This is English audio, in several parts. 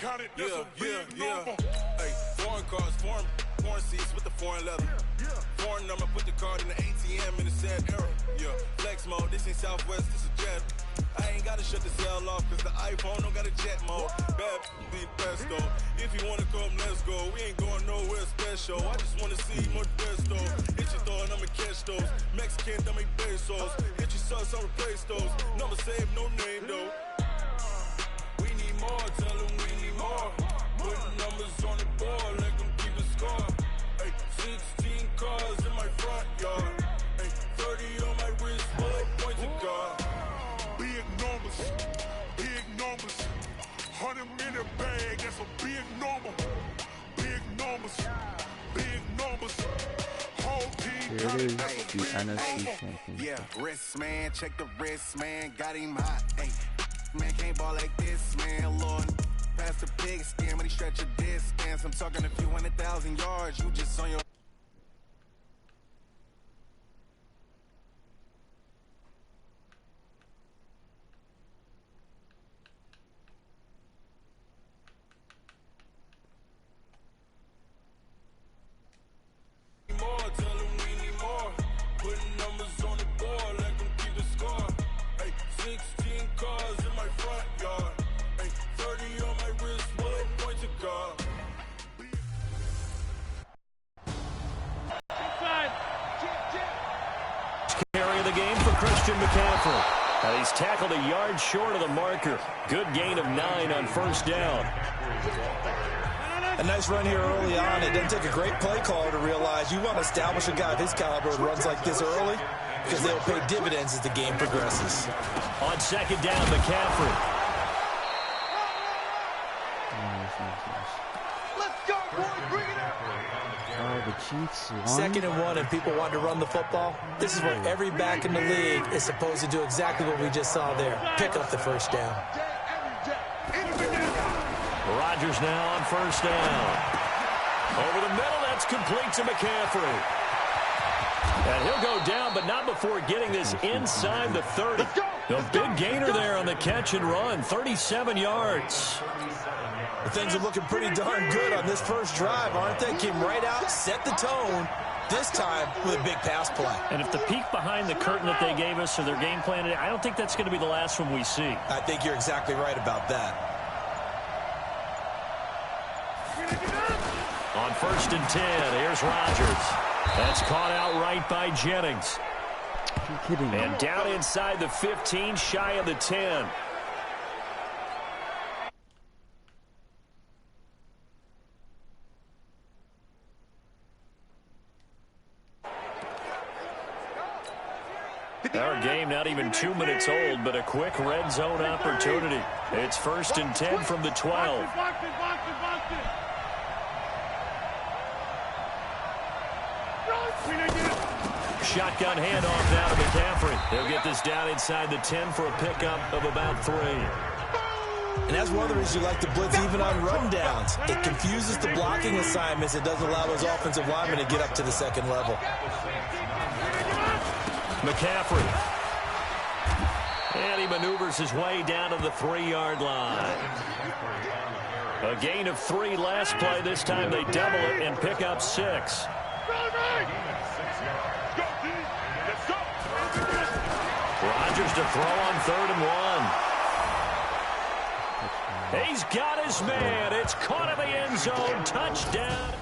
Hey, foreign cars, foreign seats with the foreign leather. Foreign number, put the card in the ATM in the sad era. Yeah, flex mode, this ain't Southwest, this is Jet. I ain't gotta shut the cell off, cause the iPhone don't got a jet mode. Bad be the best though. If you wanna come, let's go. We ain't going nowhere special. I just wanna see more best though. Hit your thought, I'ma catch those. Mexican, dummy pesos. Hit your sauce, I'll replace those. Number save, no name though. We need more, tell them we need more. Putting numbers on the board, let them keep a score. Hey, 16 cars in my front yard. Hey, 30 on my wrist, bullet point to God. Big numbers, 100 in the bag, that's a big number. Big numbers, whole team. Here it is, the NFC Championship. Yeah, wrist man, check the wrist man, got him hot. Hey, man can't ball like this, man. Lord, past the pig skin when he stretch a distance. I'm talking a few 100,000 yards, you just on your. And he's tackled a yard short of the marker. Good gain of 9 on first down. A nice run here early on. It doesn't take a great play caller to realize you want to establish a guy of his caliber who runs like this early because they'll pay dividends as the game progresses. On second down, McCaffrey. Let's go, boys, bring it up. The Chiefs won. 2nd and 1, and people want to run the football. This is where every back in the league is supposed to do exactly what we just saw there. Pick up the first down. Rodgers now on first down. Over the middle, that's complete to McCaffrey. And he'll go down, but not before getting this inside the 30. A big gainer there on the catch and run, 37 yards. Things are looking pretty darn good on this first drive, aren't they? Came right out, set the tone, this time with a big pass play. And if the peek behind the curtain that they gave us or their game plan, I don't think that's going to be the last one we see. I think you're exactly right about that. On first and 10, here's Rodgers. That's caught out right by Jennings. You're kidding me. And down inside the 15, shy of the 10. Our game not even 2 minutes old, but a quick red zone opportunity. It's first and 10 from the 12. Shotgun handoff now to McCaffrey. They'll get this down inside the 10 for a pickup of about 3. And that's one of the reasons you like to blitz even on rundowns. It confuses the blocking assignments. It doesn't allow those offensive linemen to get up to the second level. McCaffrey. And he maneuvers his way down to the 3-yard line. A gain of 3 last play. This time they double it and pick up 6. Rodgers to throw on 3rd and 1. He's got his man. It's caught in the end zone. Touchdown.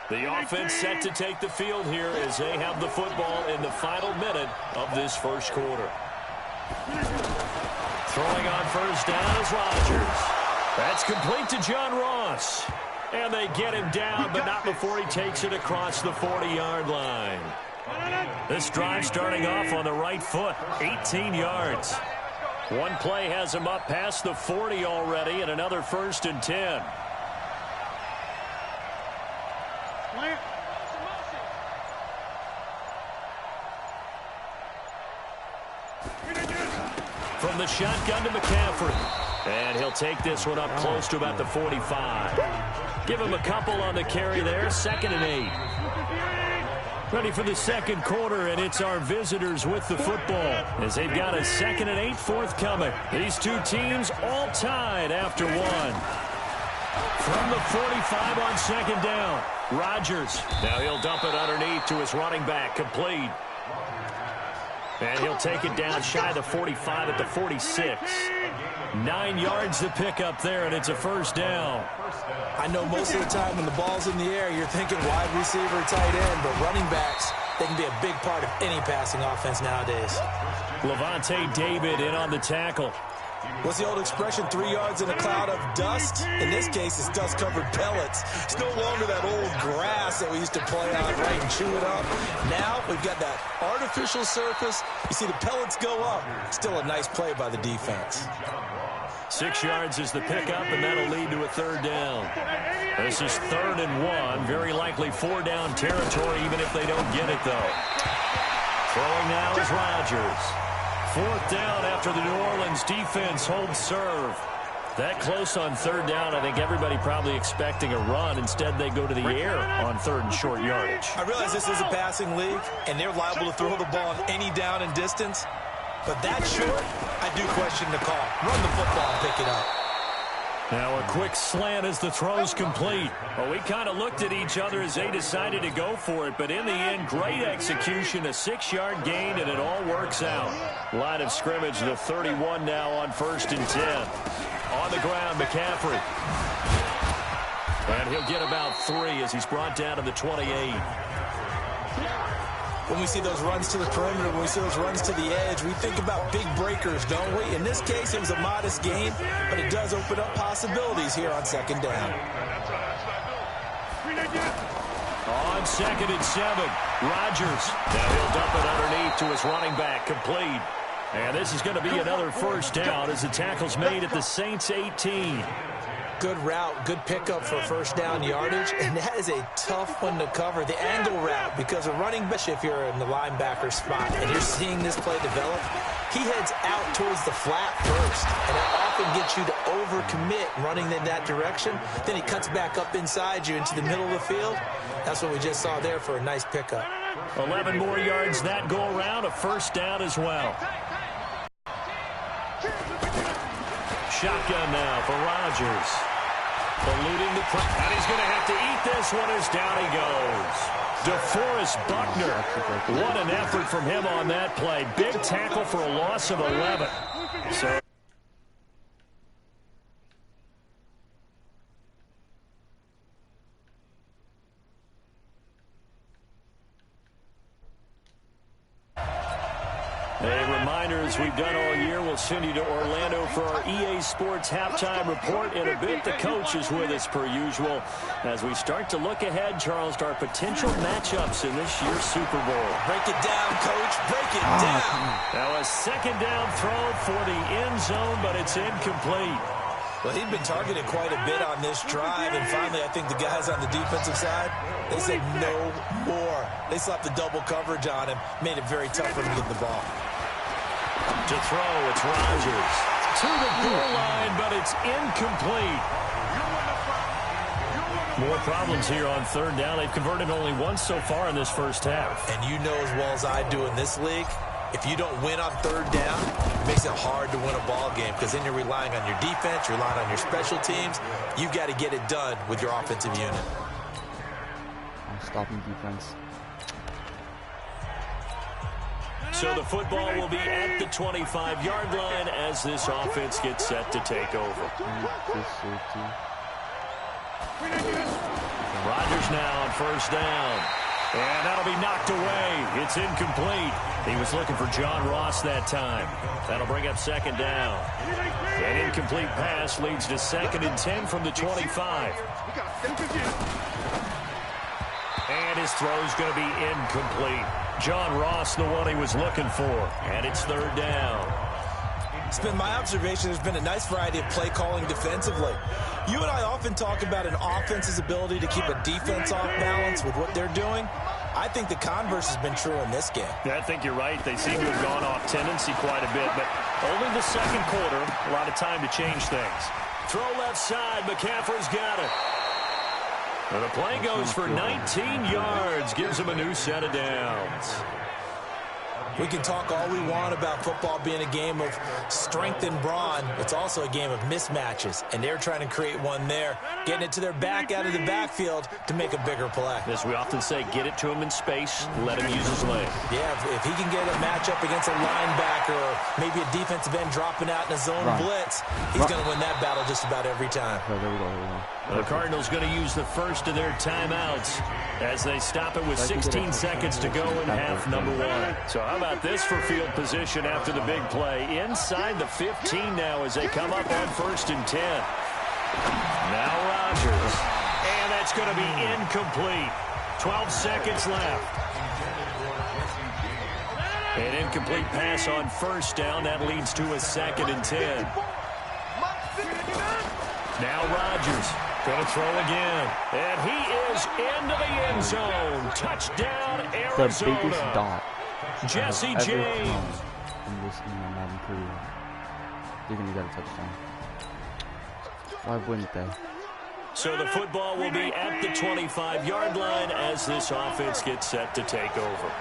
The offense set to take the field here as they have the football in the final minute of this first quarter. Throwing on first down is Rodgers. That's complete to John Ross. And they get him down, but not before he takes it across the 40-yard line. This drive starting off on the right foot, 18 yards. One play has him up past the 40 already, and another first and 10. From the shotgun to McCaffrey. And he'll take this one up close to about the 45. Give him a couple on the carry there, 2nd and 8. Ready for the second quarter, and it's our visitors with the football as they've got a 2nd and 8 forthcoming. These two teams all tied after one. From the 45 on 2nd down, Rodgers. Now he'll dump it underneath to his running back, complete. And he'll take it down shy of the 45 at the 46. 9 yards to pick up there, and it's a first down. I know most of the time when the ball's in the air, you're thinking wide receiver, tight end, but running backs, they can be a big part of any passing offense nowadays. Levante David in on the tackle. What's the old expression, 3 yards in a cloud of dust? In this case, it's dust-covered pellets. It's no longer that old grass that we used to play on, right, and chew it up. Now we've got that artificial surface. You see the pellets go up. Still a nice play by the defense. 6 yards is the pickup, and that'll lead to a third down. This is 3rd and 1. Very likely 4-down territory, even if they don't get it, though. Throwing now is Rodgers. 4th down after the New Orleans defense holds serve. That close on 3rd down, I think everybody probably expecting a run. Instead, they go to the air on 3rd and short yardage. I realize this is a passing league, and they're liable to throw the ball on any down and distance. But that short, I do question the call. Run the football and pick it up. Now a quick slant as the throw's complete. Well, we kind of looked at each other as they decided to go for it, but in the end, great execution, a 6-yard gain, and it all works out. Line of scrimmage, the 31 now on 1st and 10. On the ground, McCaffrey. And he'll get about 3 as he's brought down to the 28. When we see those runs to the perimeter, when we see those runs to the edge, we think about big breakers, don't we? In this case, it was a modest gain, but it does open up possibilities here on 2nd down. On 2nd and 7, Rodgers. Now he'll dump it underneath to his running back, complete. And this is going to be another first down as the tackle's made at the Saints 18. Good route, good pickup for 1st down yardage, and that is a tough one to cover, the angle route, because a running back, if you're in the linebacker spot and you're seeing this play develop, he heads out towards the flat first, and that often gets you to overcommit running in that direction. Then he cuts back up inside you into the middle of the field. That's what we just saw there for a nice pickup. 11 more yards that go around, a first down as well. Shotgun now for Rodgers. Eluding the press, and he's going to have to eat this one as down he goes. DeForest Buckner. What an effort from him on that play. Big tackle for a loss of 11. So a reminder, as we've done all year, we'll send you to Orlando for our EA Sports halftime report. In a bit, the coach is with us per usual as we start to look ahead, Charles, to our potential matchups in this year's Super Bowl. Break it down, Coach. Break it down. Now a 2nd down throw for the end zone, but it's incomplete. Well, he'd been targeted quite a bit on this drive, and finally I think the guys on the defensive side, they said no more. They slapped the double coverage on him, made it very tough for him to get the ball. To throw, it's Rodgers. To the goal line, but it's incomplete. More problems here on 3rd down. They've converted only once so far in this first half. And you know as well as I do in this league, if you don't win on 3rd down, it makes it hard to win a ball game because then you're relying on your defense, you're relying on your special teams. You've got to get it done with your offensive unit. Stopping defense. So the football will be at the 25-yard line as this offense gets set to take over. Rodgers now on 1st down. And that'll be knocked away. It's incomplete. He was looking for John Ross that time. That'll bring up 2nd down. An incomplete pass leads to 2nd and 10 from the 25. And his throw's going to be incomplete. John Ross, the one he was looking for. And it's 3rd down. It's been my observation there's been a nice variety of play calling defensively. You and I often talk about an offense's ability to keep a defense off balance with what they're doing. I think the converse has been true in this game. Yeah, I think you're right. They seem to have gone off tendency quite a bit, but only the 2nd quarter, a lot of time to change things. Throw left side, McCaffrey's got it. And the play goes for 19 yards, gives him a new set of downs. We can talk all we want about football being a game of strength and brawn. It's also a game of mismatches, and they're trying to create one there, getting it to their back out of the backfield to make a bigger play. As we often say, get it to him in space, let him use his leg. Yeah, if he can get a matchup against a linebacker or maybe a defensive end dropping out in a zone blitz, he's going to win that battle just about every time. Oh, there we go. The Cardinals going to use the first of their timeouts as they stop it with 16 seconds to go in half number 1. So how about this for field position after the big play? Inside the 15 now as they come up on 1st and 10. Now Rodgers. And that's going to be incomplete. 12 seconds left. An incomplete pass on 1st down. That leads to a 2nd and 10. Now Rodgers. Going to throw again. And he is into the end zone. Touchdown, Arizona. The biggest dot Jesse James. In this Madden career. They're going to get a touchdown. Why wouldn't they? So the football will be at the 25-yard line as this offense gets set to take over.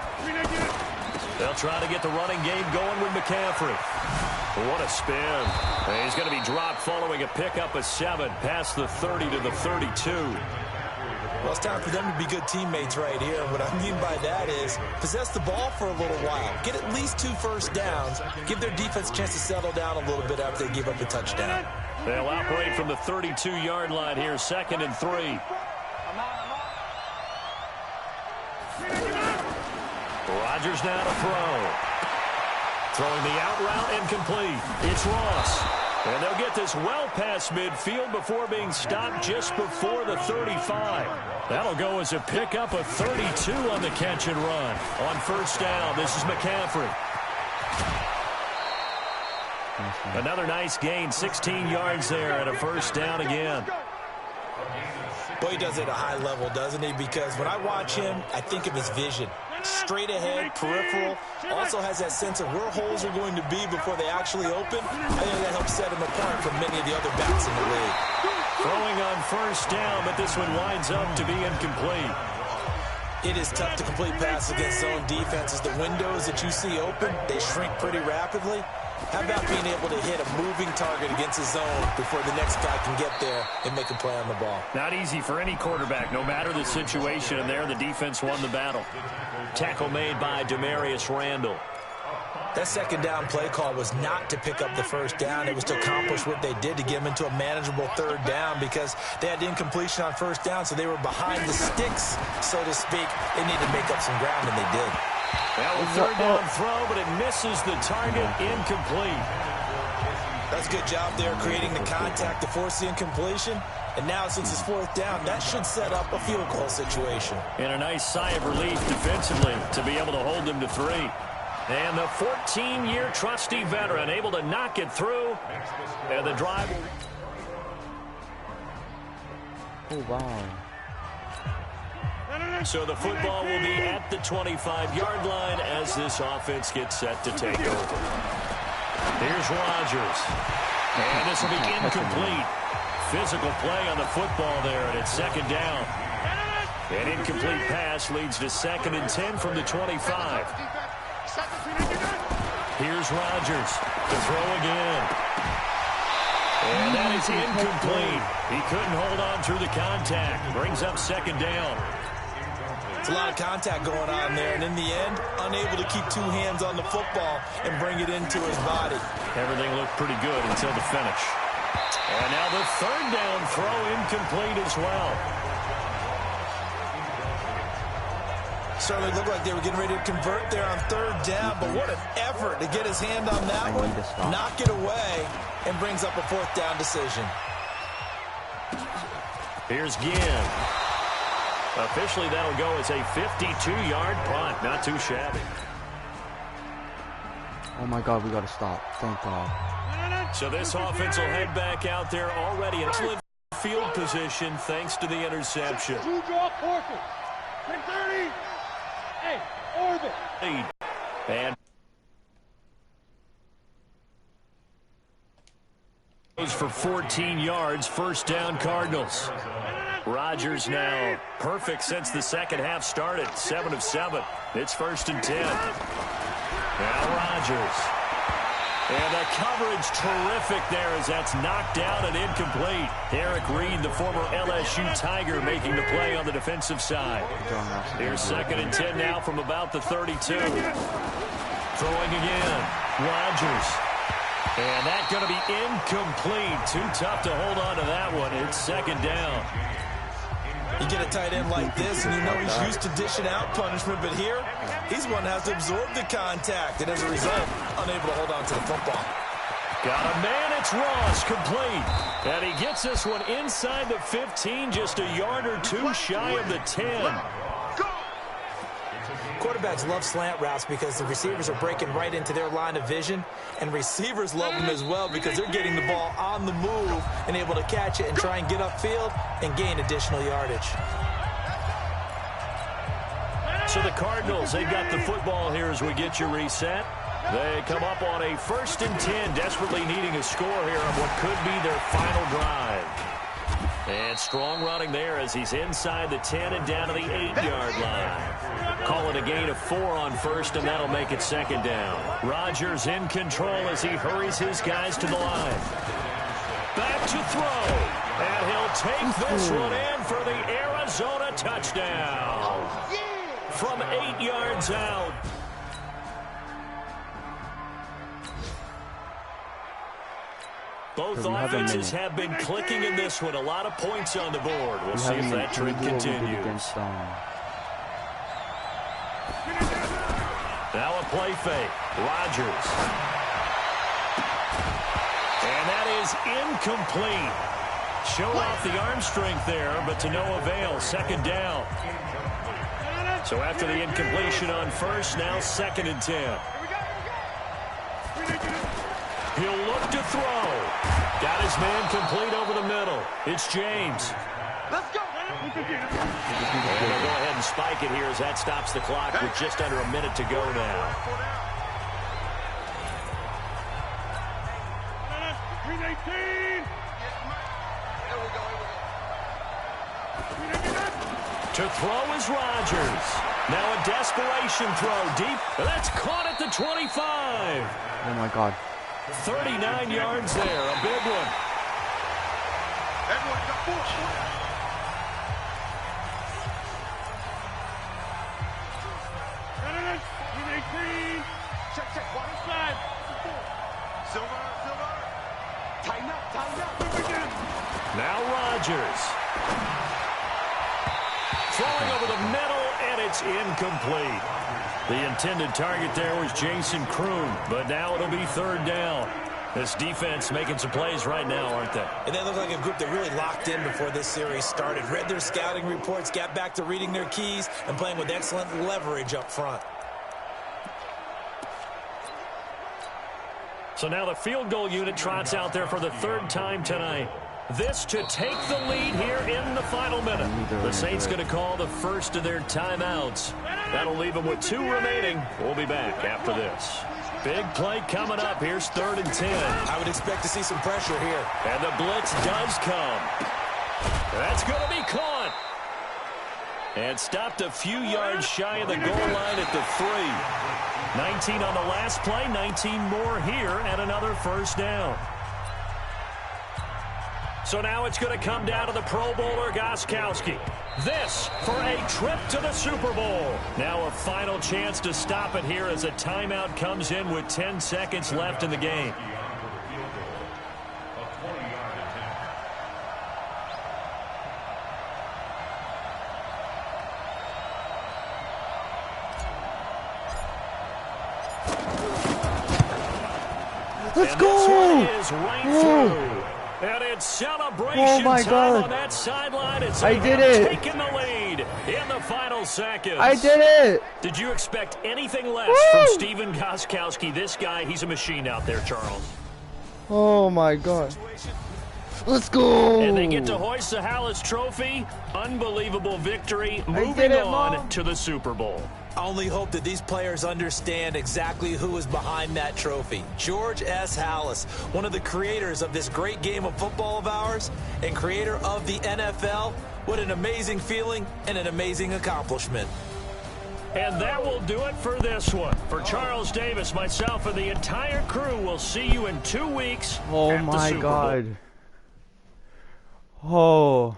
They'll try to get the running game going with McCaffrey. What a spin. And he's going to be dropped following a pickup of 7 past the 30 to the 32. Well, it's time for them to be good teammates right here. What I mean by that is possess the ball for a little while. Get at least 2 first downs. Give their defense a chance to settle down a little bit after they give up a touchdown. They'll operate from the 32-yard line here, 2nd and 3. Rodgers now to throw. Throwing the out route incomplete. It's Ross. And they'll get this well past midfield before being stopped just before the 35. That'll go as a pickup of 32 on the catch and run. On 1st down, this is McCaffrey. Another nice gain, 16 yards there and a 1st down again. Boy, he does it at a high level, doesn't he? Because when I watch him, I think of his vision. Straight ahead, peripheral, also has that sense of where holes are going to be before they actually open. I think that helps set him apart from many of the other backs in the league. Throwing on 1st down, but this one winds up to be incomplete. It is tough to complete passes against zone defenses. The windows that you see open, they shrink pretty rapidly. How about being able to hit a moving target against a zone before the next guy can get there and make a play on the ball? Not easy for any quarterback, no matter the situation, and there the defense won the battle. Tackle made by Demarius Randall. That 2nd down play call was not to pick up the 1st down. It was to accomplish what they did to get them into a manageable 3rd down because they had incompletion on 1st down, so they were behind the sticks, so to speak. They needed to make up some ground, and they did. That was 3rd down throw, but it misses the target, incomplete. That's a good job there creating the contact to force the incompletion. And now, since it's 4th down, that should set up a field goal situation. And a nice sigh of relief defensively to be able to hold them to 3. And the 14-year trusty veteran able to knock it through. And the drive. Oh, wow. So the football will be at the 25-yard line as this offense gets set to take over. Here's Rodgers. And this will be incomplete. Physical play on the football there, and it's 2nd down. An incomplete pass leads to 2nd and 10 from the 25. Here's Rodgers to throw again. And that is incomplete. He couldn't hold on through the contact. Brings up 2nd down. It's a lot of contact going on there, and in the end, unable to keep 2 hands on the football and bring it into his body. Everything looked pretty good until the finish. And now the 3rd down throw incomplete as well. Certainly looked like they were getting ready to convert there on 3rd down, but what an effort to get his hand on that one, knock it away, and brings up a 4th down decision. Here's Ginn. Officially, that'll go as a 52-yard punt. Not too shabby. Oh, my God, we got to stop. Thank God. So this offense will head back out there already in excellent field position thanks to the interception. And goes for 14 yards, 1st down Cardinals. Rodgers now perfect since the second half started. 7 of 7. It's 1st and 10. Now Rodgers. And the coverage terrific there as that's knocked down and incomplete. Eric Reed, the former LSU Tiger, making the play on the defensive side. Here's 2nd and 10 now from about the 32. Throwing again. Rodgers. And that's going to be incomplete. Too tough to hold on to that one. It's 2nd down. You get a tight end like this, and you know he's used to dishing out punishment, but here, he's one that has to absorb the contact, and as a result, unable to hold on to the football. Got a man, it's Ross, complete. And he gets this one inside the 15, just a yard or two shy of the 10. Quarterbacks love slant routes because the receivers are breaking right into their line of vision, and receivers love them as well because they're getting the ball on the move and able to catch it and try and get upfield and gain additional yardage. So the Cardinals, they've got the football here as we get you reset. They come up on a 1st and 10, desperately needing a score here on what could be their final drive. And strong running there as he's inside the 10 and down to the 8-yard line. Call it a gain of 4 on 1st, and that'll make it 2nd down. Rodgers in control as he hurries his guys to the line. Back to throw. And he'll take this one in for the Arizona touchdown. From 8 yards out. Both offenses have been clicking in this one. A lot of points on the board. We'll see if that trend continues. Now a play fake. Rodgers. And that is incomplete. Showed off the arm strength there, but to no avail. 2nd down. So after the incompletion on 1st, now 2nd and 10. He'll look to throw. Got his man complete over the middle. It's James. Let's go. And they'll go ahead and spike it here as that stops the clock with just under a minute to go now. To throw is Rodgers. Now a desperation throw deep. That's caught at the 25. Oh, my God. 39 yards there, a big one. Everyone got 4. Check, one side. Silver. Tighten up. Now Rodgers. Throwing over the middle, and it's incomplete. The intended target there was Jason Kroon, but now it'll be 3rd down. This defense making some plays right now, aren't they? And they look like a group that really locked in before this series started. Read their scouting reports, got back to reading their keys, and playing with excellent leverage up front. So now the field goal unit trots out there for the 3rd time tonight. This to take the lead here in the final minute. The Saints going to call the first of their timeouts. That'll leave them with 2 remaining. We'll be back after this. Big play coming up. Here's 3rd and 10. I would expect to see some pressure here. And the blitz does come. That's going to be caught. And stopped a few yards shy of the goal line at the 3. 19 on the last play, 19 more here, and another 1st down. So now it's going to come down to the Pro Bowler Gostkowski. This for a trip to the Super Bowl. Now a final chance to stop it here as a timeout comes in with 10 seconds left in the game. Let's and go! This one is right through. And it's celebration time on that sideline. It's I did it. Taking the lead in the final seconds. I did it. Did you expect anything less from Stephen Gostkowski? This guy, he's a machine out there, Charles. Oh my God. Let's go. And they get to hoist the Hallis Trophy. Unbelievable victory. Moving on to the Super Bowl. I only hope that these players understand exactly who is behind that trophy. George S. Halas, one of the creators of this great game of football of ours and creator of the NFL. What an amazing feeling and an amazing accomplishment. And that will do it for this one. For Charles Davis, myself, and the entire crew, we'll see you in 2 weeks. Oh at the my Super Bowl. God. Oh.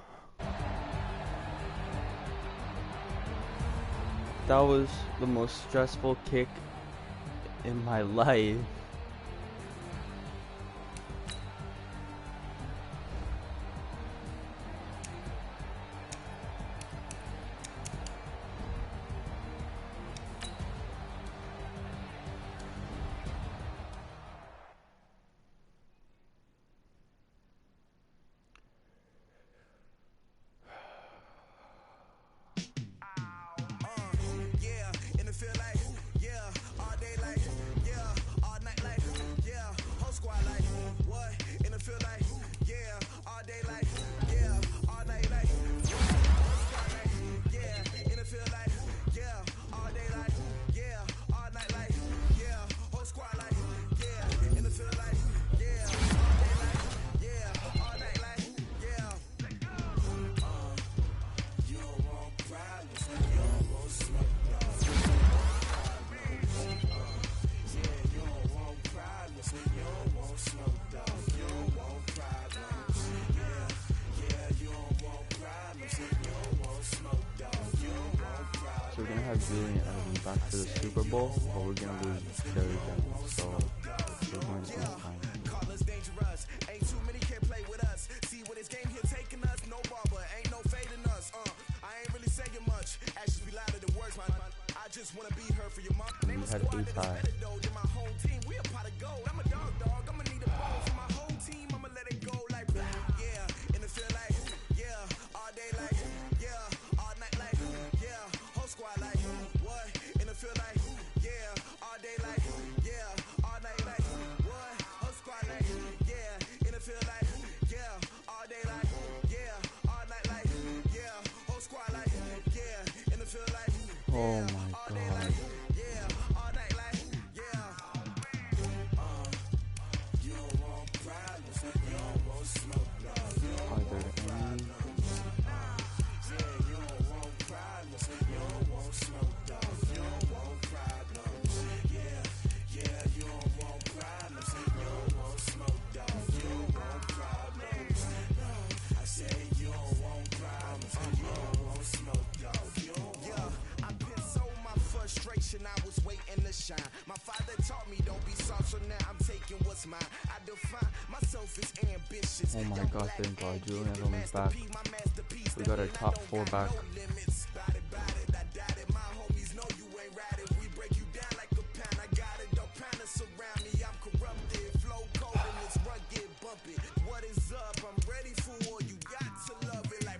That was the most stressful kick in my life. So we're gonna have Julian Edelman back for the Super Bowl, but we're gonna lose Jerry Jones. So we're going to lose time. Ain't too many can play with us. See what this game here taking us. No barber, ain't no fading us. I ain't really saying much. Actions be louder than words, man. I just wanna be heard for your mom. We had A-Tie. My whole team, we a pot of gold. I'm a dog. I'ma need a ball for my whole team. I'ma let it go like yeah. In the field like yeah. All day like yeah. All night like yeah. Whole squad like what? In the field like yeah. All day like yeah. All night like what? Whole squad like yeah. In the field like yeah. All day like yeah. All night like yeah. Whole squad like yeah. In the field like Oh my God. yeah. All night like yeah. You don't want problems. You don't want smoke. Are there any? You don't want problems. You don't want smoke. You don't want problems. Yeah. You don't want problems. You don't want smoke. You don't want problems. I say you don't want problems. You don't want smoke. Yeah. I've been so my frustration. I was waiting to shine. My father taught me don't be soft, so now I'm taking what's mine. I define myself as ambitious. Oh my God, thank God, Julian Edelman's back. We got our top 4 back. What is up? I'm ready for war. You got to love it like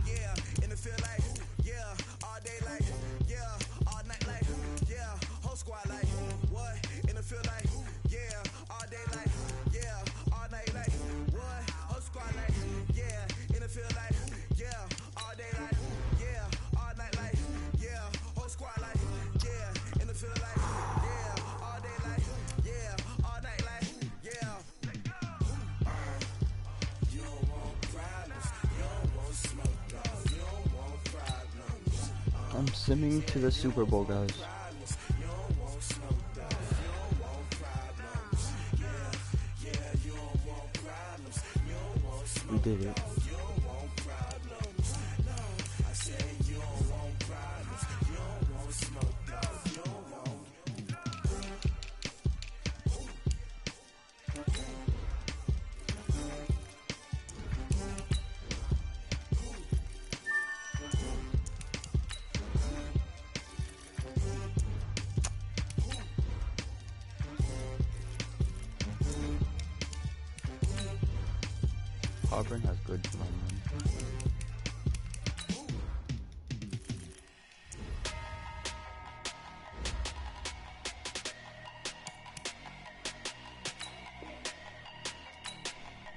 yeah. In the field like yeah. All day like yeah. All night like yeah. Whole squad like what? In the field like yeah. All day like yeah. All night like what? Whole squad like yeah. In the field like yeah. All day like yeah. All night like yeah. Whole squad like yeah. In the field like yeah. All day like yeah. All night like yeah. You don't want problems. You don't want smoke. You don't want problems. I'm simming to the Super Bowl, guys. You don't want smoke. You don't want problems. Yeah. You don't want problems. You don't want smoke. We did it. You don't want problems. No, I say you don't want problems. You don't want smoke. You don't want. Auburn has good linemen.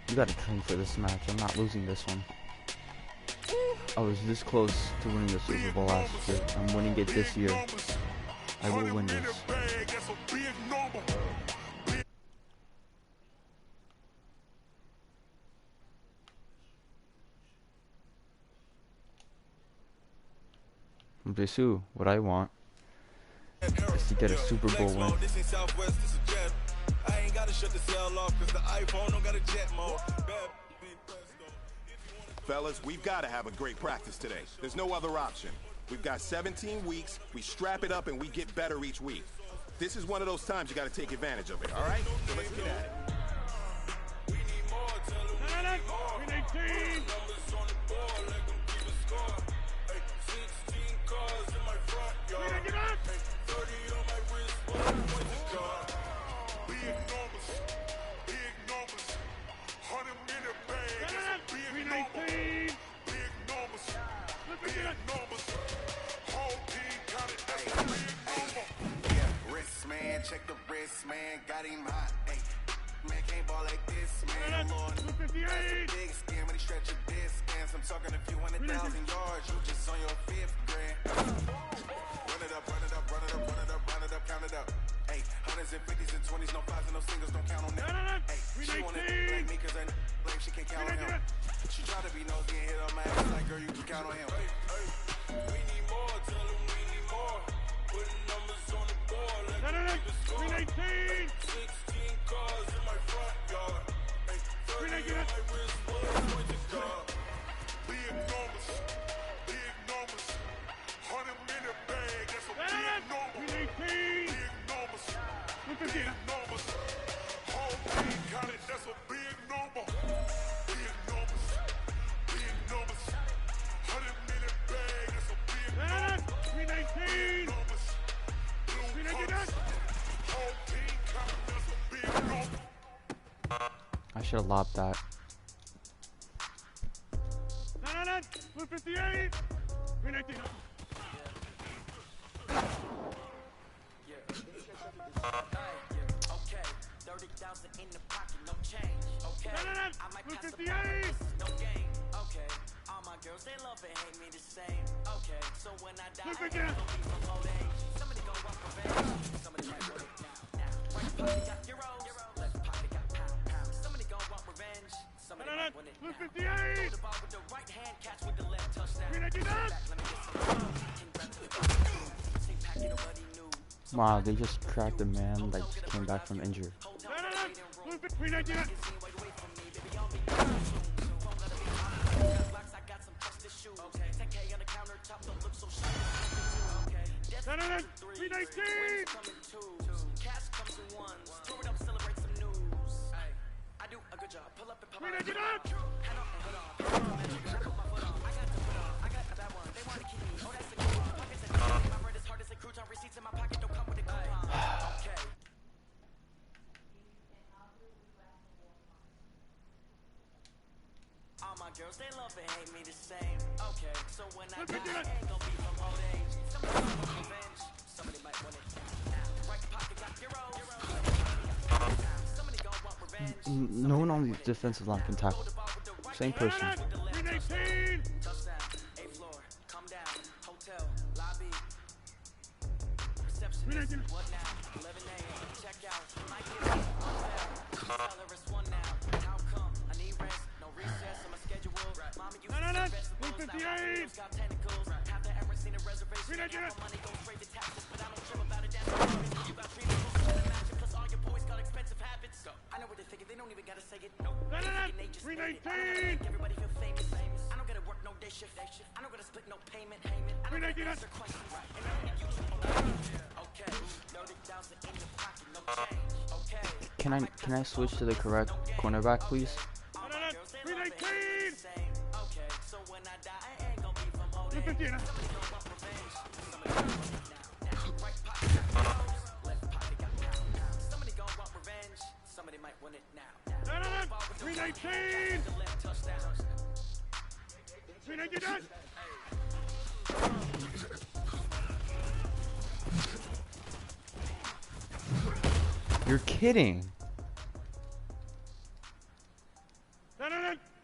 You gotta train for this match. I'm not losing this one. I was this close to winning the Super Bowl last year. I'm winning it this year. I will win this. Bag, that's a big number. Bisu, what I want is to get a Super Bowl win. This ain't Southwest, this is jet. I ain't gotta shut the cell off because the iPhone don't got a jet mode. Fellas, we've got to have a great practice today. There's no other option. We've got 17 weeks, we strap it up, and we get better each week. This is one of those times you got to take advantage of it, all right? So let's get at it. We need more, tell them we need more. We need team. Numbers on the board, let them keep a score. Hey, 16 cars in my front yard. Hey, 30 on my wrist, 1 point to guard. Big numbers, 100 in the bag, that's a big number. Big numbers, whole team got it, that's a big number. Yeah, wrist man, check the wrist man, got him hot. Hey, man can't ball like this, man. Lord, that's a big scam when he stretch a distance. I'm talking a few 100,000 yards, you just on your 5th grand. Run it up, run it up, run it up, run it up, run it up, count it up. Hey, 100s and 50s and 20s, no 5s and no singles, don't count on them. Hey, she wanna like me cause I like she can't count on him. She try to be nosy and hit on my ass like, girl, you can count on him. We need more, tell them we need more. Putting numbers on the board, let them keep a score. 16 cars in my front yard. Hey, 30 on my wrist, 1 point to guard. Big numbers, 100 in the bag, that's a big number. Big numbers, whole team got it, that's a big number. Big numbers, 100 in the bag, that's a big number. Big numbers, blue colors, whole team got it, that's a big number. I should have lobbed that. 58. Okay, 30,000 in the pocket, no change. Okay, I might pass the no game. Okay, all my girls, they love and hate me the same. Okay, so when I die, I ain't gonna be from old age. Somebody gon' walk revenge. Somebody might want it now. Right pocket got euros, left pocket got pounds. Somebody gon' want revenge. Somebody might want it now. Throw the ball with the right hand, catch with the left touchdown. Back, let me get some love. King grab to the ball. Say pack it over, he knew. Wow, they just cracked a man that just came back from injury. I do a good job. Pull up and pop out. Hand up and hood off. I got to put up. I got a bad one. They want to keep me. Oh, that's a good one. Pockets and my bread is hard as a crouton. Receipts in my pocket don't come with a coupon. Okay. All my girls, they love and hate me the same. Okay, so when I die, I ain't gonna be from old age. Somebody might want revenge. Somebody might want it now. Right pocket got euros. Somebody gon' want revenge. No one on the defensive line can tackle. Same person. Touchdown, A floor, come down, hotel, lobby. Receptionist, what now? 11 a.m. Check out. Might get it. Tell her it's 1 now. How come? I need rest. No recess on my schedule. Mama used to vegetables. Now got tentacles. Have the ever seen a reservation? Half my money goes straight to taxes, but I don't trip about it. That's you got treated imagine. Plus all your boys got expensive habits. I know what they're thinking. They don't even gotta say it. Nope. They just made it. I don't gotta make everybody feel famous. I don't gotta work no day shift. I don't gotta split no payment. I don't gotta answer questions. And I don't get you. Okay. 30,000 in the pocket, no change. Okay. Can I switch to the correct cornerback, please? Okay, so when I die, I ain't gonna be from old age. Somebody gon' want revenge. Somebody gon' want it now. Right pocket got euros, left pocket got pounds. Somebody gon' want revenge. Somebody might want it now. 319. The left touchdown. 319. You're kidding.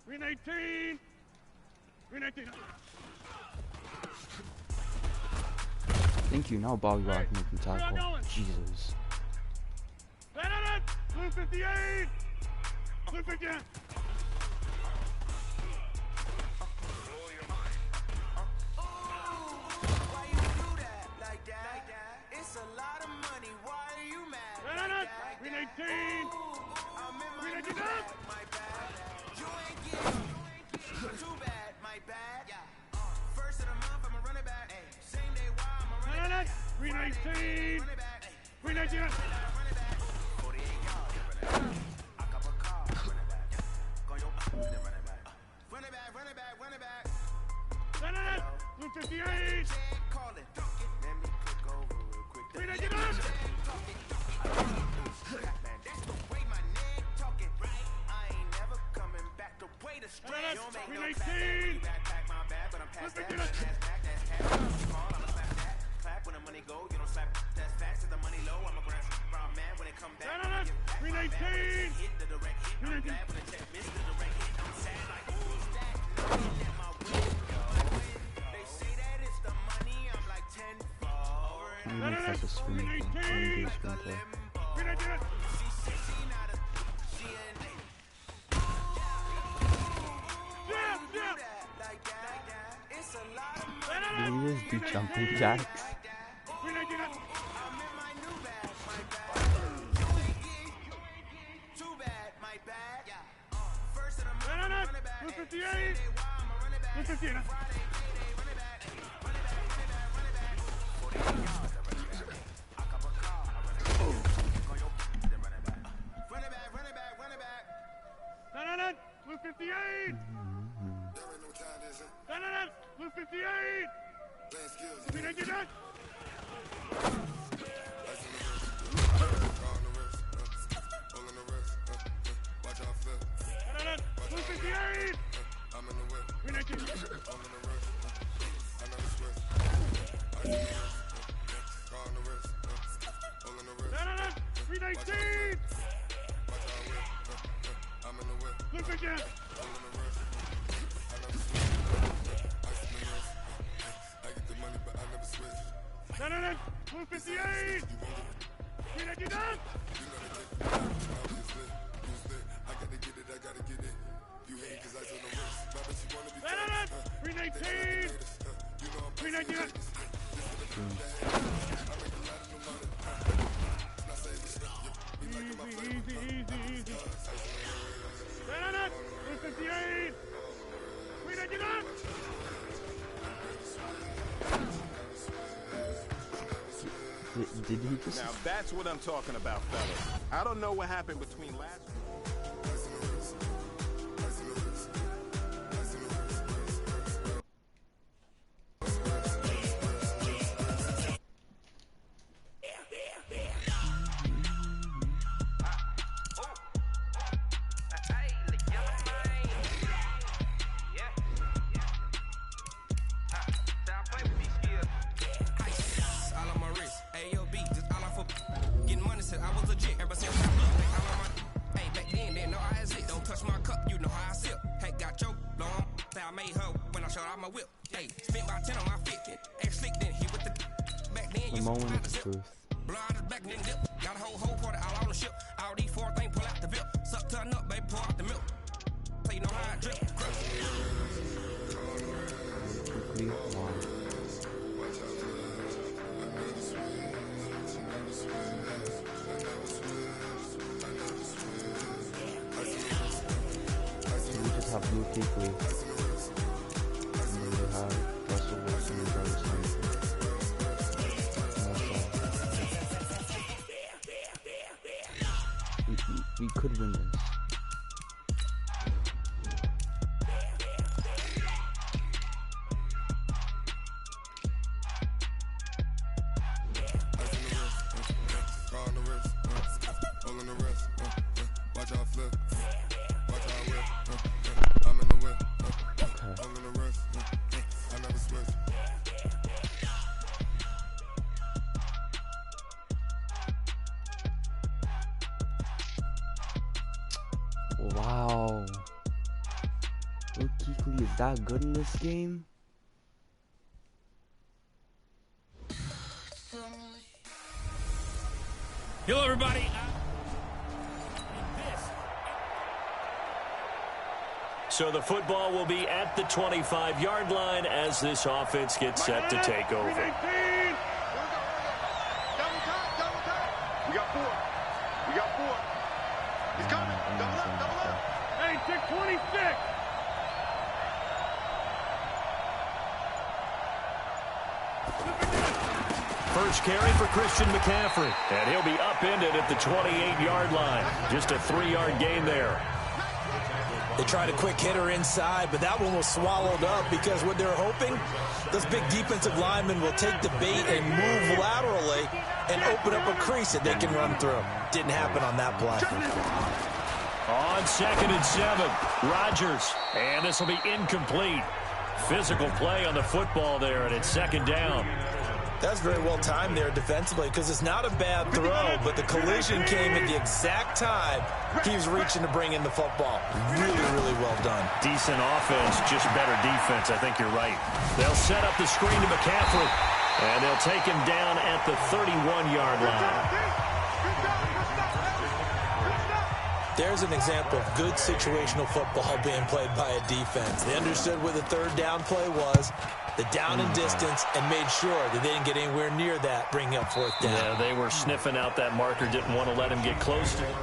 319. Thank you. Now Bobby Rock making tackle. Jesus. Blue 58. Blue 58. It's a lot of money. Why are you mad? Green 18. Green 18. My bad. You ain't getting too bad. My bad. First of the month, I'ma run it back. Same day, why I'ma run it back. Green 18. Green 18. Run it back. 48 yards. Run it back. I got a car. Run it back. Go your run it back. Run it back. Run it back. Run it back. Blue 58. Call it. Let me click over real quick. Green 18. That's the way my neck talking. I ain't never coming back the way the straight. You don't make no backpack my bad, but I'm past that. That's back, that's cash. Call, I'ma slap that. Clap when the money go, you don't slap. That's fast to the money low. I'm a grand round man when it come back. Green 18. Hit the direct hit. I'm glad when the check missed the direct hit. I'm sad like who's that? Knowing that my win go. They say that it's the money. I'm like 10-fold. I'm gonna make like a screenplay. I'm gonna do a screenplay. Did you just do jumping jacks? Blue 58. Blue 58. Blue 58. Blue 58. Green 18. Blue 58. Green 18. Green 18. Blue 58. Blue 58. Green 18. Green 18. Green 18. Easy. Blue 58. Green 18. Did he just... Now that's what I'm talking about, fellas. I don't know what happened between last... The moment of truth. Got a whole party all on the ship. All these four things pull out the bill. Suck turn up, baby, pour out the milk. So you know how I drip. Quickly, wow. We just have Blue Quickly. And then we have Russell Wilson and Jarvis Landry. We could win this. Wow. Luke Kuechly is that good in this game? Hello, everybody. So the football will be at the 25-yard line as this offense gets set to take over. We got four. He's coming. Double up. Hey, 626. First carry for Christian McCaffrey, and he'll be upended at the 28-yard line. Just a 3-yard gain there. They tried a quick hitter inside, but that one was swallowed up because what they're hoping, those big defensive linemen will take the bait and move laterally and open up a crease that they can run through. Didn't happen on that play. On 2nd and 7, Rodgers, and this will be incomplete. Physical play on the football there, and it's 2nd down. That's very well timed there defensively because it's not a bad throw, but the collision came at the exact time he was reaching to bring in the football. Really, really well done. Decent offense, just better defense. I think you're right. They'll set up the screen to McCaffrey, and they'll take him down at the 31-yard line. There's an example of good situational football being played by a defense. They understood where the 3rd down play was, the down and distance, and made sure that they didn't get anywhere near that, bringing up 4th down. Yeah, they were sniffing out that marker, didn't want to let him get close to it.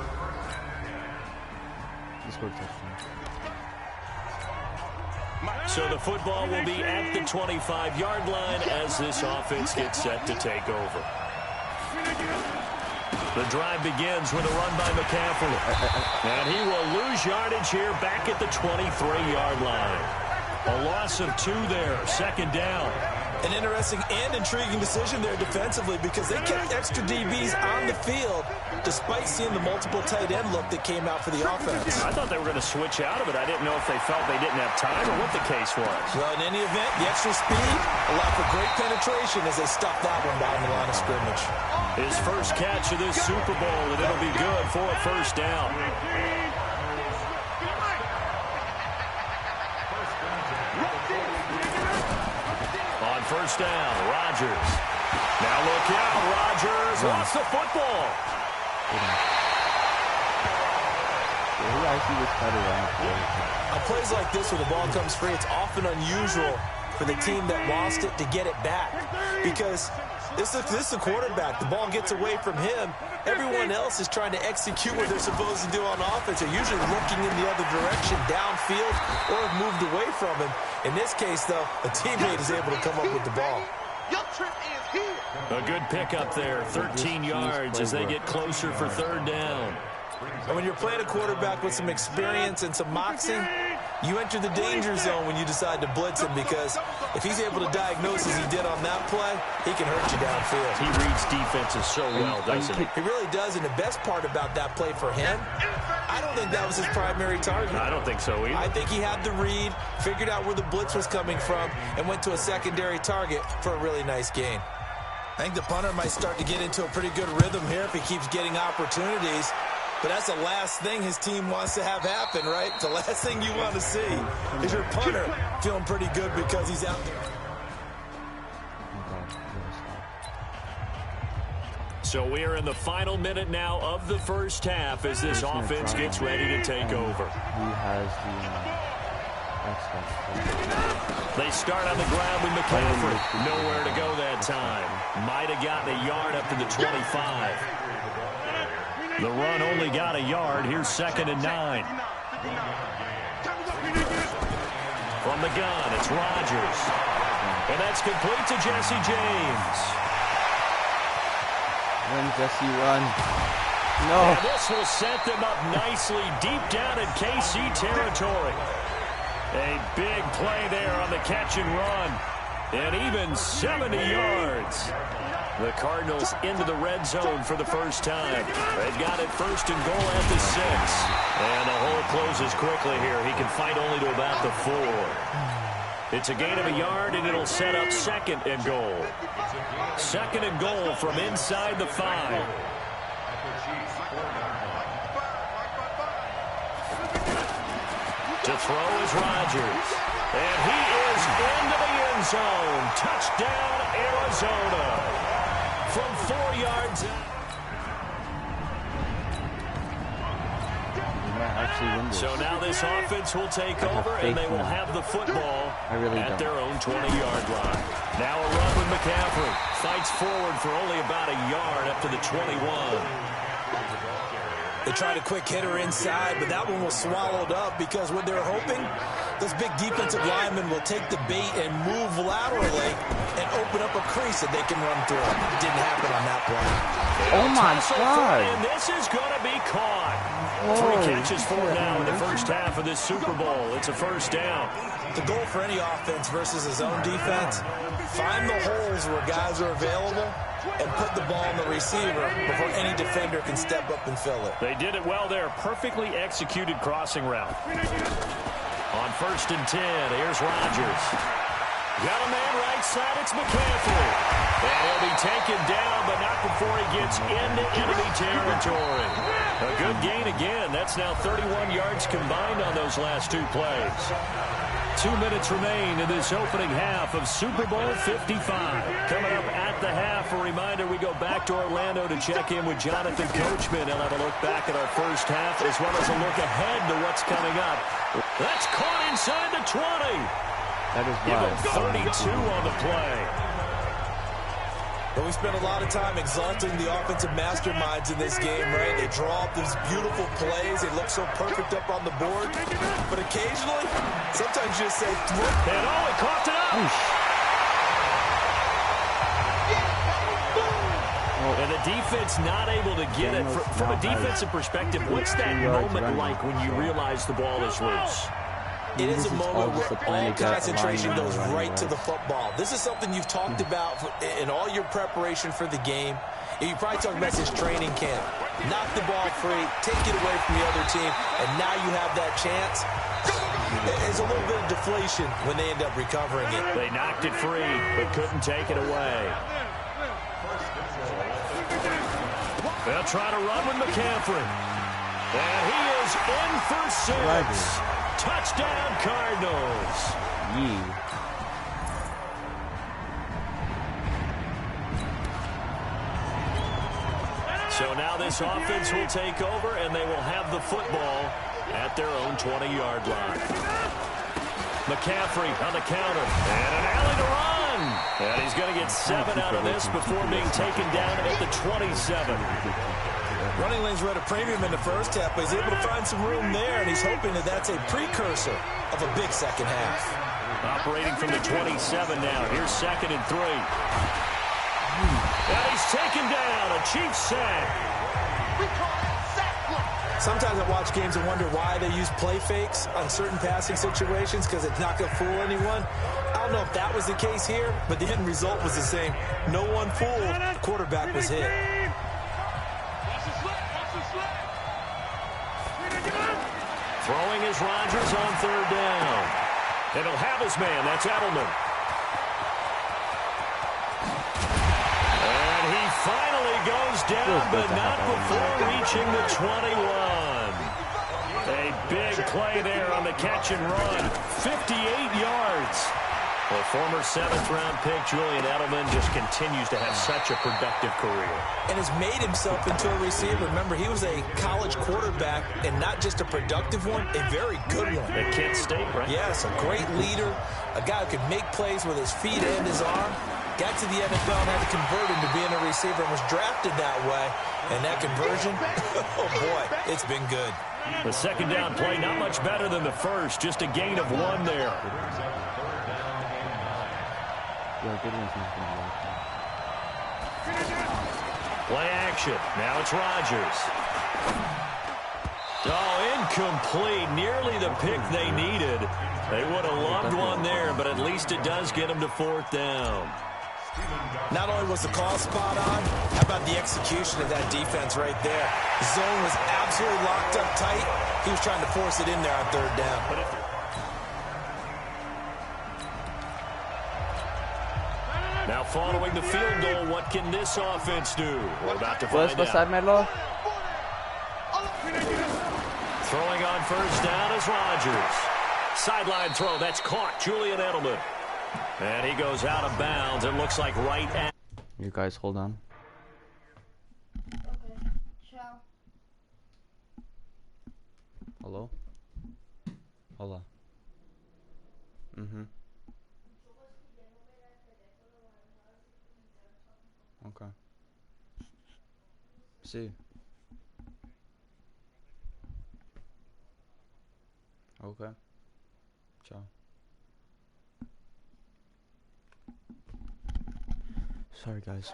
So the football will be at the 25-yard line as this offense gets set to take over. The drive begins with a run by McCaffrey. And he will lose yardage here back at the 23-yard line. A loss of 2 there, 2nd down. An interesting and intriguing decision there defensively because they kept extra DBs on the field despite seeing the multiple tight end look that came out for the offense. I thought they were going to switch out of it. I didn't know if they felt they didn't have time or what the case was. Well, in any event, the extra speed allowed for great penetration as they stuffed that one down the line of scrimmage. His first catch of this Super Bowl, and it'll be good for a 1st down. On 1st down, Rodgers. Now look out, Rodgers lost the football. On plays like this where the ball comes free, it's often unusual for the team that lost it to get it back because this is the quarterback. The ball gets away from him. Everyone else is trying to execute what they're supposed to do on offense. They're usually looking in the other direction, downfield, or have moved away from him. In this case, though, a teammate is able to come up with the ball. A good pickup there, 13 yards as they get closer for 3rd down. And when you're playing a quarterback with some experience and some moxie, you enter the danger zone when you decide to blitz him because if he's able to diagnose as he did on that play, he can hurt you downfield. He reads defenses so well, doesn't he? He really does, and the best part about that play for him, I don't think that was his primary target. I don't think so either. I think he had the read, figured out where the blitz was coming from, and went to a secondary target for a really nice gain. I think the punter might start to get into a pretty good rhythm here if he keeps getting opportunities. But that's the last thing his team wants to have happen, right? The last thing you want to see is your punter feeling pretty good because he's out there. So we are in the final minute now of the 1st half as this offense gets ready to take over. He has the They start on the ground with McCaffrey. Nowhere to go that time. Might have gotten a yard up to the 25. The run only got a yard. Here's 2nd and 9. From the gun, it's Rodgers. And that's complete to Jesse James. Run, Jesse, run. No. And this will set them up nicely deep down in KC territory. A big play there on the catch and run. And even 70 yards. The Cardinals into the red zone for the first time. They've got it 1st and goal at the 6. And the hole closes quickly here. He can fight only to about the 4. It's a gain of a yard, and it'll set up 2nd and goal. 2nd and goal from inside the 5. To throw is Rodgers. And he is into the end zone. Touchdown, Arizona. From 4 yards out. might actually win this. So now this offense will take over, and they will have the football at their own 20-yard line. Now a run with McCaffrey. Fights forward for only about a yard up to the 21. They tried a quick hitter inside, but that one was swallowed up because what they're hoping, those big defensive linemen will take the bait and move laterally and open up a crease that they can run through. It didn't happen on that play. Oh my God! And this is going to be caught. Whoa. 3 catches for him now in the first half of this Super Bowl. It's a first down. The goal for any offense versus his own defense, find the holes where guys are available and put the ball in the receiver before any defender can step up and fill it. They did it well there. Perfectly executed crossing route. On 1st and 10, here's Rodgers. Got a man right side, it's McCaffrey. And he'll be taken down, but not before he gets into enemy territory. A good gain again. That's now 31 yards combined on those last 2 plays. 2 minutes remain in this opening half of Super Bowl 55. Coming up at the half, a reminder, we go back to Orlando to check in with Jonathan Coachman. He'll have a look back at our first half as well as a look ahead to what's coming up. That's caught inside the 20. That is wild. 32 on the play. But we spent a lot of time exalting the offensive masterminds in this game, right? They draw up these beautiful plays. They look so perfect up on the board. But occasionally, sometimes you just say, throw. And he caught it up. And the defense not able to get it. From a defensive perspective, what's that moment like when you realize the ball is loose? It is a moment where all concentration goes right to the football. This is something you've talked about in all your preparation for the game. You probably talked about this training camp. Knock the ball free, take it away from the other team, and now you have that chance. There's a little bit of deflation when they end up recovering it. They knocked it free, but couldn't take it away. They'll try to run with McCaffrey. And he is in for 6. Touchdown, Cardinals. So now this offense will take over, and they will have the football at their own 20-yard line. McCaffrey on the counter. And an alley to run. And he's going to get 7 out of this before being taken down at the 27. Running lanes were at a premium in the first half, but he's able to find some room there, and he's hoping that that's a precursor of a big second half. Operating from the 27 now. Here's 2nd and 3. And he's taken down. A Chiefs sack. Sometimes I watch games and wonder why they use play fakes on certain passing situations because it's not going to fool anyone. I don't know if that was the case here, but the end result was the same. No one fooled. The quarterback was hit. Throwing is Rodgers on 3rd down. And he'll have his man. That's Edelman. And he finally goes down, but not before reaching the 21. A big play there on the catch and run. 58 yards. Well, former 7th-round pick Julian Edelman just continues to have such a productive career. And has made himself into a receiver. Remember, he was a college quarterback, and not just a productive one, a very good one. At Kent State, right? Yes, a great leader, a guy who could make plays with his feet and his arm. Got to the NFL and had to convert him to being a receiver and was drafted that way. And that conversion, oh boy, it's been good. The 2nd down play, not much better than the first, just a gain of 1 there. Play action. Now it's Rodgers. Oh, incomplete. Nearly the pick they needed. They would have loved one there, but at least it does get them to 4th down. Not only was the call spot on, how about the execution of that defense right there? The zone was absolutely locked up tight. He was trying to force it in there on 3rd down. Now following the field goal, what can this offense do? We're about to find out. Side, Melo. Throwing on 1st down is Rodgers. Sideline throw, that's caught. Julian Edelman. And he goes out of bounds. It looks like right at... You guys hold on. Okay, ciao. Hello? Hola. Okay. See. Okay. Ciao. Sorry, guys.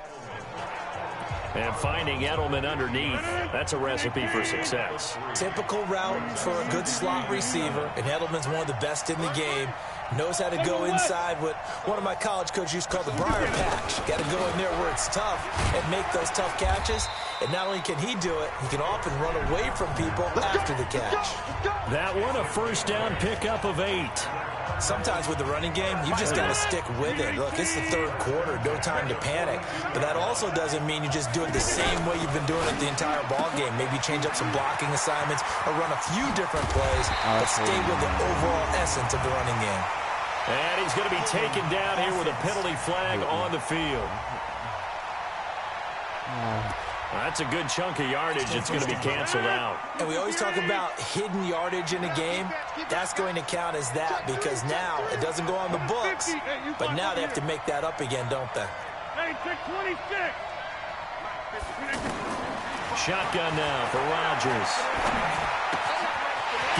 And finding Edelman underneath, that's a recipe for success. Typical route for a good slot receiver, and Edelman's one of the best in the game. Knows how to go inside what one of my college coaches used to call the briar patch. Got to go in there where it's tough and make those tough catches. And not only can he do it, he can often run away from people after the catch. That one, a first down pickup of 8. Sometimes with the running game, you just got to stick with it. Look, it's the third quarter, no time to panic. But that also doesn't mean you just do it the same way you've been doing it the entire ball game. Maybe change up some blocking assignments or run a few different plays, but stay with the overall essence of the running game. And he's going to be taken down here with a penalty flag on the field. That's a good chunk of yardage. It's going to be canceled out. And we always talk about hidden yardage in a game. That's going to count as that because now it doesn't go on the books, but now they have to make that up again, don't they? Shotgun now for Rodgers.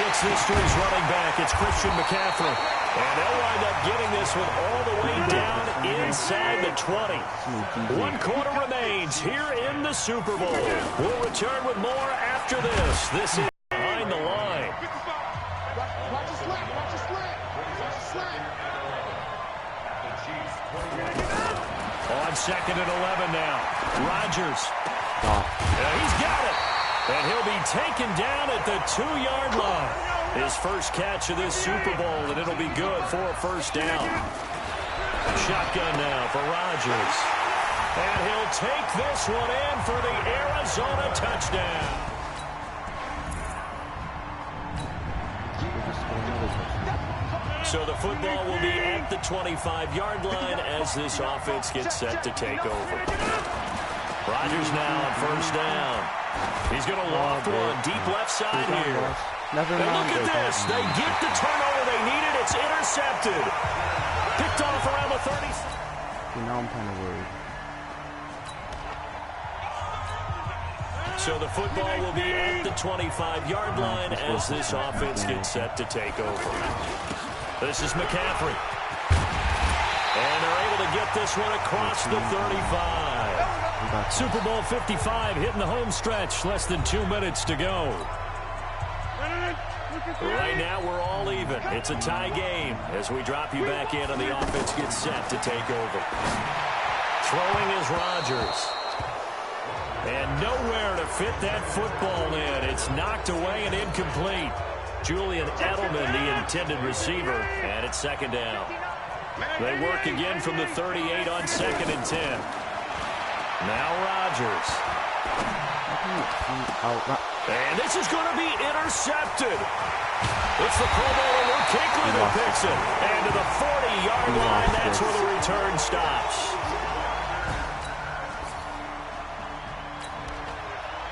Gets this to his running back. It's Christian McCaffrey. And they'll wind up getting this one all the way down inside the 20. 1 quarter remains here in the Super Bowl. We'll return with more after this. This is Behind the Line. On 2nd and 11 now. Rodgers. He's got it. And he'll be taken down at the 2-yard line. His first catch of this Super Bowl, and it'll be good for a first down. Shotgun now for Rodgers. And he'll take this one in for the Arizona touchdown. So the football will be at the 25-yard line as this offense gets set to take over. Rodgers now on first down. He's going to loft one deep left side here. And look at this. They get the turnover they needed. It's intercepted. Picked off around the 30. Now I'm kind of worried. So the football will be at the 25-yard line as this offense gets set to take over. This is McCaffrey. And they're able to get this one across the 35. Super Bowl 55 hitting the home stretch. Less than 2 minutes to go. Right now, we're all even. It's a tie game as we drop you back in and the offense gets set to take over. Throwing is Rodgers. And nowhere to fit that football in. It's knocked away and incomplete. Julian Edelman, the intended receiver, and it's 2nd down. They work again from the 38 on 2nd and 10. Now Rodgers. And this is going to be intercepted. It's the Pro Bowler Luke Kuechly that picks it. And to the 40-yard line, that's where the return stops.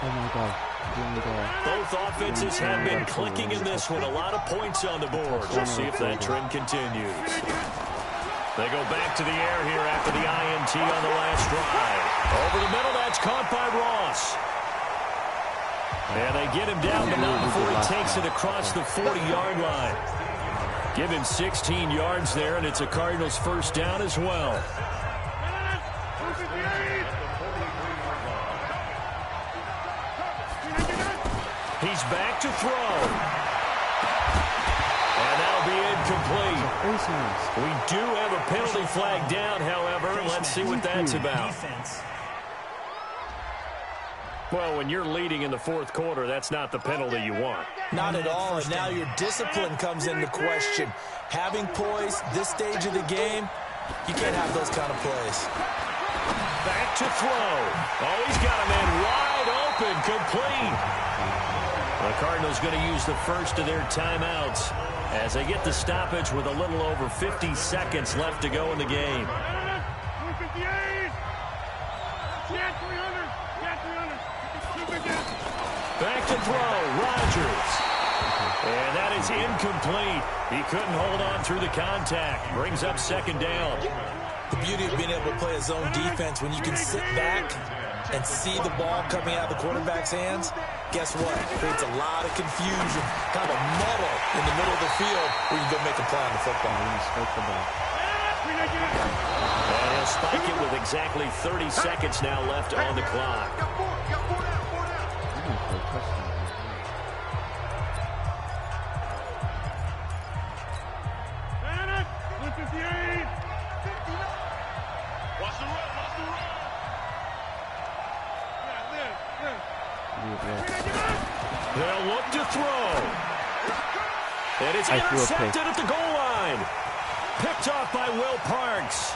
Oh, my God. Both offenses have been clicking in this one. A lot of points on the board. We'll see if that trend continues. They go back to the air here after the INT on the last drive. Over the middle, that's caught by Ross. And they get him down, but not before he takes it across the 40-yard line. Give him 16 yards there, and it's a Cardinals first down as well. He's back to throw. And that'll be incomplete. We do have a penalty flag down, however. Let's see what that's about. Well, when you're leading in the 4th quarter, that's not the penalty you want. Not at all, and now your discipline comes into question. Having poise this stage of the game, you can't have those kind of plays. Back to throw. Oh, he's got a man wide open, complete. The Cardinals going to use the first of their timeouts as they get the stoppage with a little over 50 seconds left to go in the game. Back to throw, Rodgers. And that is incomplete. He couldn't hold on through the contact. Brings up second down. The beauty of being able to play a zone defense when you can sit back and see the ball coming out of the quarterback's hands, guess what? It creates a lot of confusion, kind of a muddle in the middle of the field where you can go make a play on the football. And he'll spike it with exactly 30 seconds now left on the clock. They'll look to throw. And it's intercepted at the goal line. Picked off by Will Parks.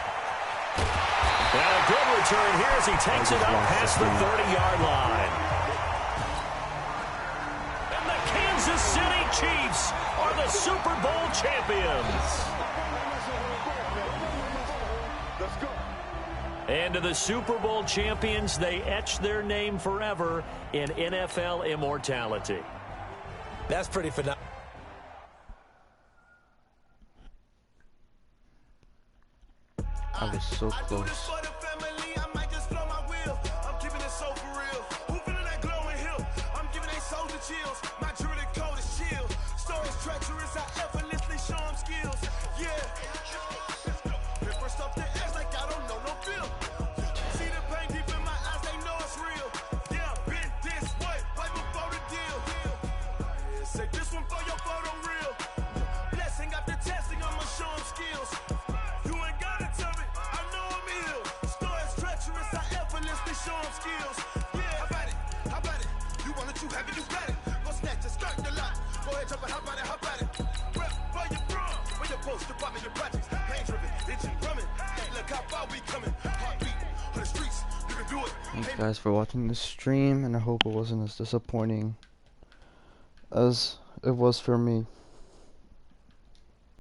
And a good return here as he takes it up past the 30-yard line. And the Kansas City Chiefs are the Super Bowl champions. And to the Super Bowl champions, they etch their name forever in NFL immortality. That's pretty phenomenal. I was so close. Thanks guys for watching this stream, and I hope it wasn't as disappointing as it was for me.